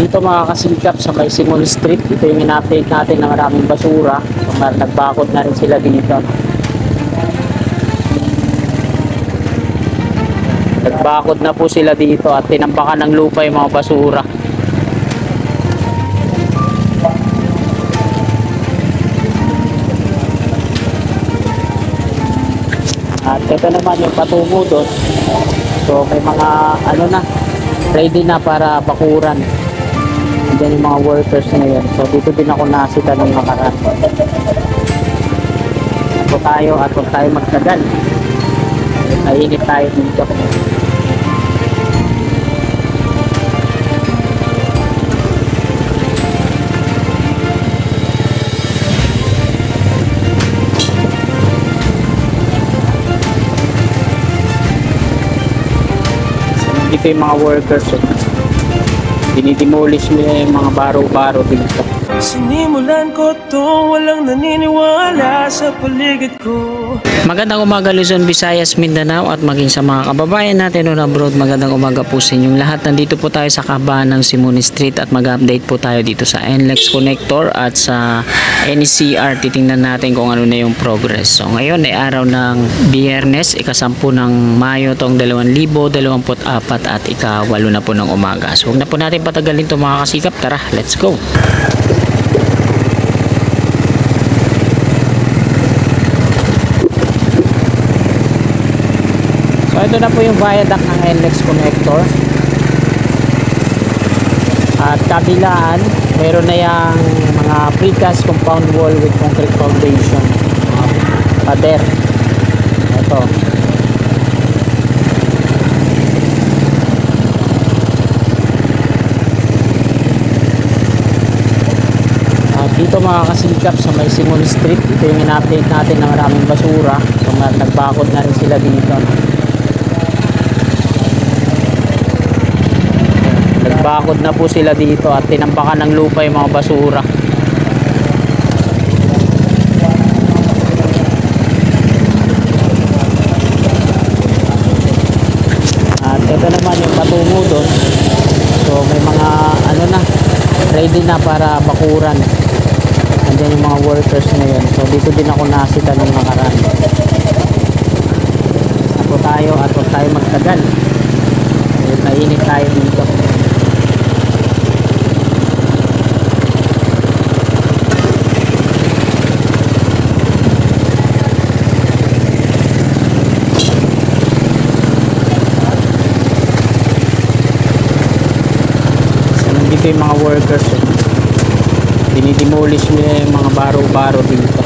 Dito mga kasikap sa may Simon Street, ito yung in-update natin na maraming basura. So, nagbakod na rin sila dito. Nagbakod na po sila dito at tinambakan ng lupa yung mga basura. At ito naman yung patungo doon. So may mga ano na, ready na para bakuran. Diyan yung mga workers na yun. So dito din ako nasita ng nakaraan. Ako tayo at huwag tayo magtagal. Nainit tayo dito. Dito yung mga workers, dinidemolish nila yung mga baro-baro dito. Sinimulan ko to, walang naniniwala sa paligid ko. Magandang umaga Luzon, Visayas, Mindanao at maging sa mga kababayan natin on abroad. Magandang umaga po sa inyong lahat. Nandito po tayo sa kabahan ng Simon Street at mag-update po tayo dito sa NLEX Connector at sa NCR. Titingnan natin kung ano na yung progress. So ngayon ay araw ng Biyernes, ika-10 ng Mayo tong 2024 at ika-8 na po ng umaga. So huwag na po natin patagalin to mga kasikap. Tara, let's go! So ito na po yung viaduct ng NLEX Connector. At kabilaan, meron na yung mga precast compound wall with concrete foundation. Pader. Ito. At dito mga kasikap sa may Simon Street, ito yung in-update natin na maraming basura. So nagbakod na rin sila dito. Nagbakod na po sila dito at tinambakan ng lupa yung mga basura. At ito naman yung patungo doon. So may mga ano na, ready na para bakuran. Andiyan yung mga workers na yun. So dito din ako nasita ng nakaraan. Ako tayo at huwag tayo magtagal. Nainit tayo dito. Dito yung mga workers, dinidemolish nila yung mga baro-baro dito.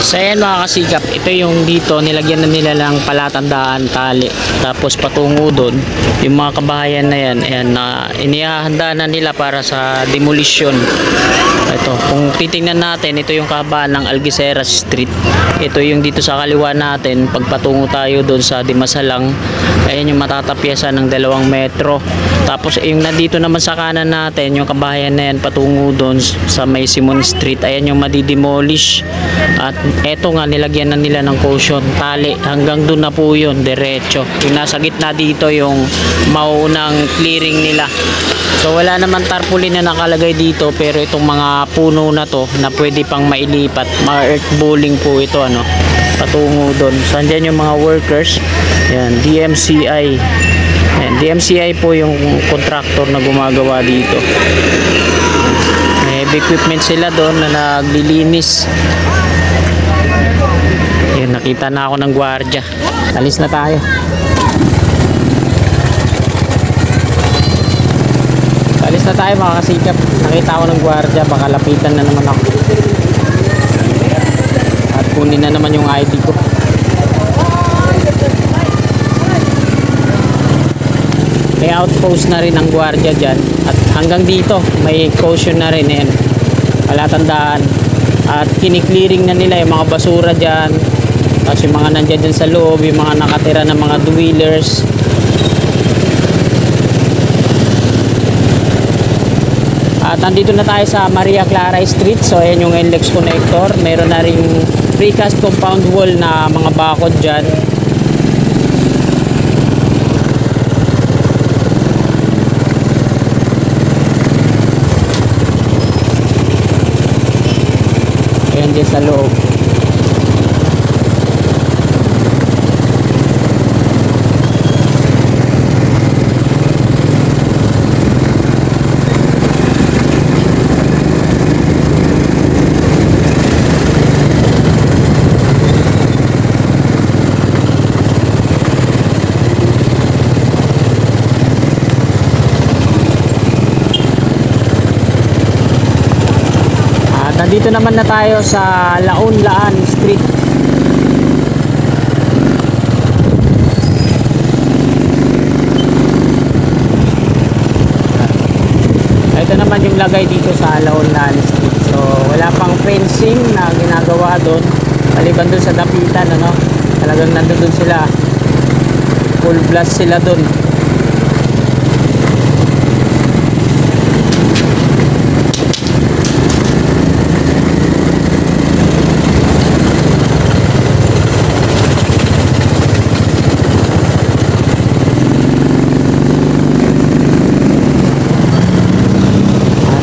So ayan mga kasikap, ito yung dito nilagyan na nila ng palatandaan, tali, tapos patungo doon yung mga kabahayan na yan, ayan, na inihahanda na nila para sa demolition. Ito, kung titingnan natin, ito yung kabahan ng Algeciras Street. Ito yung dito sa kaliwa natin, pagpatungo tayo doon sa Dimasalang, ayan yung matatapyasan ng 2 metro. Tapos yung nandito naman sa kanan natin, yung kabahayan na yan patungo doon sa may Simon Street, ayan yung madidemolish. At eto nga, nilagyan na nila ng caution, tali, hanggang doon na po yun, diretso. Yung nasa gitna dito yung maunang clearing nila. So wala naman tarpaulin na nakalagay dito, pero itong mga puno na to na pwede pang mailipat, mga earth bowling po ito, ano, patungo doon. So andyan yung mga workers, yan, DMCI. Yan, DMCI po yung contractor na gumagawa dito. May equipment sila doon na naglilinis. Yan, nakita na ako ng gwardiya. Alis na tayo. Alis na tayo mga kasikap. Nakita ako ng gwardiya, baka lapitan na naman ako. At kunin na naman yung ID ko. May outpost na rin ang gwardiya dyan. At hanggang dito, may caution na rin. Yan, palatandaan. At kiniklearing na nila yung mga basura dyan. Tapos yung mga nandyan dyan sa loob, yung mga nakatira ng mga dwellers. At nandito na tayo sa Maria Clara Street. So ayan yung NLEX connector. Meron na ring precast compound wall na mga bakod dyan. Ayan dyan sa loob. Nandito naman na tayo sa Laon-Laan Street. Ito naman yung lagay dito sa Laon-Laan Street. So wala pang fencing na ginagawa doon. Maliban doon sa dapitan, ano? Talagang nandun sila. Full blast sila doon.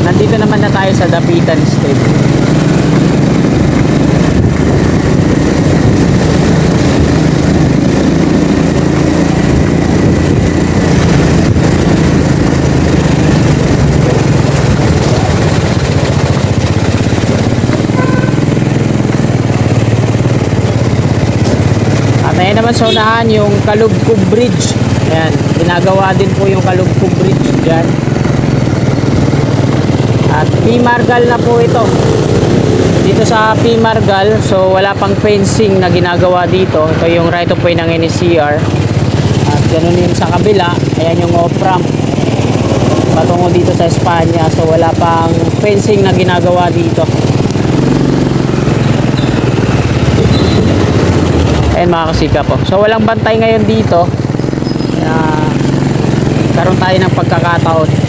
Nandito naman na tayo sa Dapitan Street. At ayan naman sa unahan yung Kalubkub Bridge. Ayan, ginagawa din po yung Kalubkub Bridge dyan. At P. Margal na po ito. Dito sa P. Margal, so wala pang fencing na ginagawa dito. Ito yung right of way ng NSCR. At ganun din sa kabila. Ayan yung off-ramp patungo dito sa Espanya. So wala pang fencing na ginagawa dito. Ayan mga kasika po. So walang bantay ngayon dito. Kaya karoon tayo ng pagkakataon.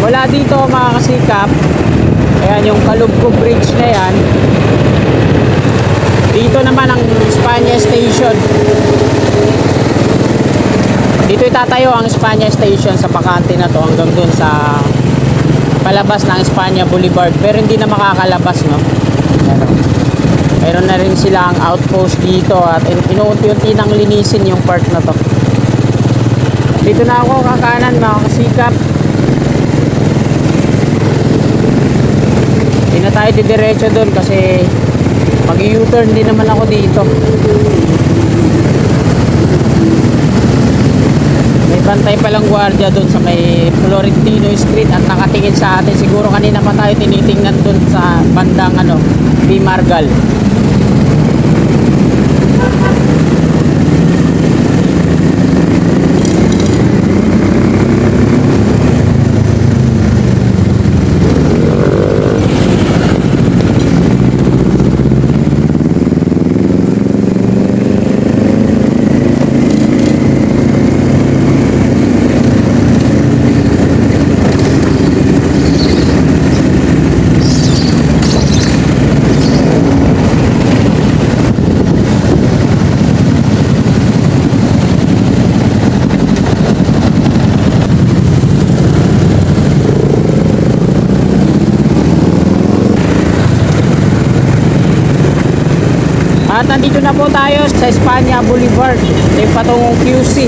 Mula dito mga kasikap, ayan yung Kalubkub Bridge na yan. Dito naman ang Espanya Station. Dito itatayo ang Espanya Station sa bakante na to hanggang dun sa palabas ng Espanya Boulevard. Pero hindi na makakalabas, no? Meron na rin silang outpost dito at inuunti-unti nang linisin yung part na to. Dito na ako kakanan mga kasikap. Hindi na tayo didiretso doon kasi mag-u-turn din naman ako dito. May bantay palang gwardiya doon sa may Florentino Street at nakatingin sa atin. Siguro kanina pa tayo tinitingnan doon sa bandang P. Margal. At nandito na po tayo sa Espanya Boulevard. Ito yung patungong QC.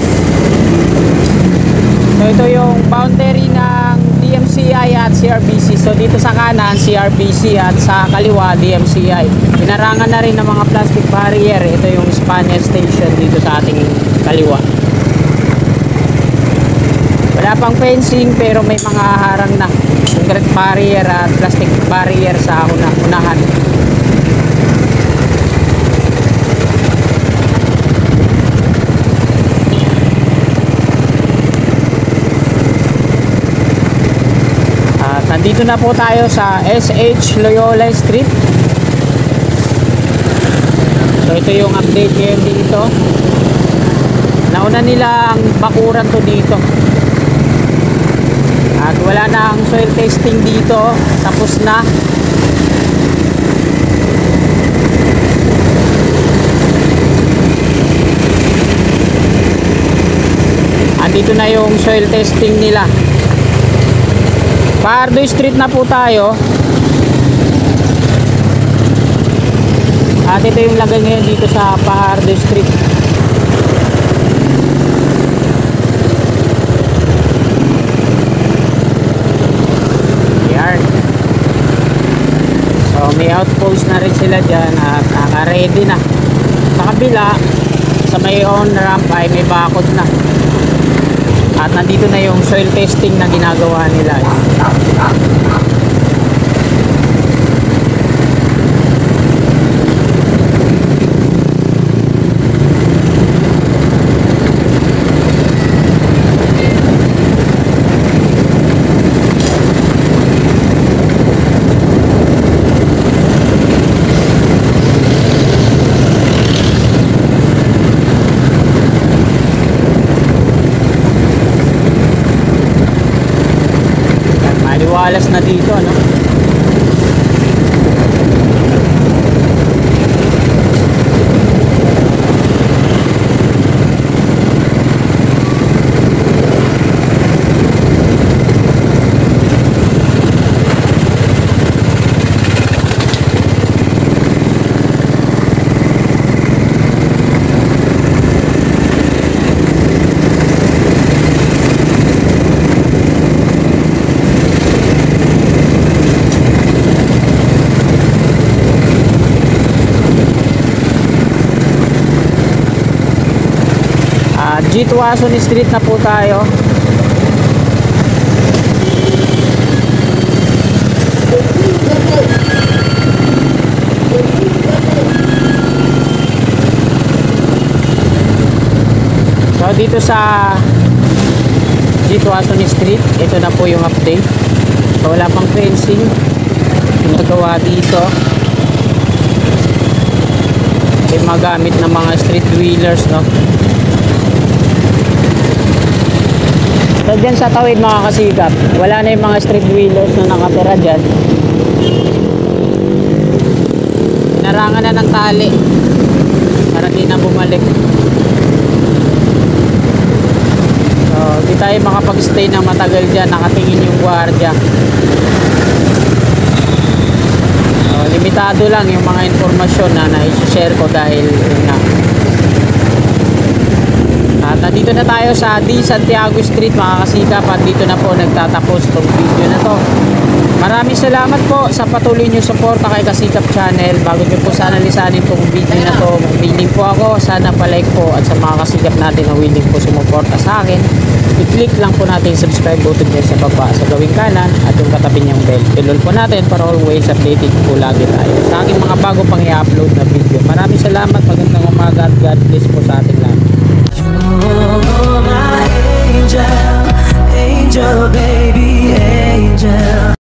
So ito yung boundary ng DMCI at CRBC. So dito sa kanan CRBC at sa kaliwa DMCI. Pinarangan na rin ng mga plastic barrier. Ito yung Espanya Station dito sa ating kaliwa. Wala pang fencing pero may mga harang na concrete barrier at plastic barrier sa unahan. Nandito na po tayo sa SH Loyola Street. So ito yung update ngayon dito. Nauna nila ang bakuran to dito. At wala na ang soil testing dito, tapos na. Andito na yung soil testing nila. Pardo Street na po tayo. At ito yung lagay ngayon dito sa Pahardo Street. Yan. So may outpost na rin sila dyan at naka-ready na. Sa kabila, sa may on ramp ay may bakod na. At nandito na yung soil testing na ginagawa nila. Maliwalas na dito, no? G. Tuason Street na po tayo. So dito sa G. Tuason Street, ito na po yung update. So wala pang fencing ginagawa dito. May magamit na mga street wheelers, no? So dyan sa tawid mga kasikap, wala na yung mga street wheelers na nakatira dyan. Narangan na ng tali para di na bumalik. So di tayo makapag-stay ng matagal dyan, nakatingin yung gwardiya. So limitado lang yung mga informasyon na na-share ko dahil yun nga. At nandito na tayo sa D. Santiago Street mga kasikap, at dito na po nagtatapos tong video na to. Maraming salamat po sa patuloy nyo suporta kay Kasikap Channel. Bago nyo po sana lisanin tong video na to, willing po ako, sana palike po, at sa mga kasikap natin na willing po sumuporta sa akin, i-click lang po natin yung subscribe button dyan sa baba sa gawing kanan at yung katabi niyang bell. Pilol po natin para always updated po lagi tayo sa aking mga bago pang i-upload na video. Maraming salamat, magandang umaga at God bless po sa ating lahat. Oh, my angel, angel baby, angel.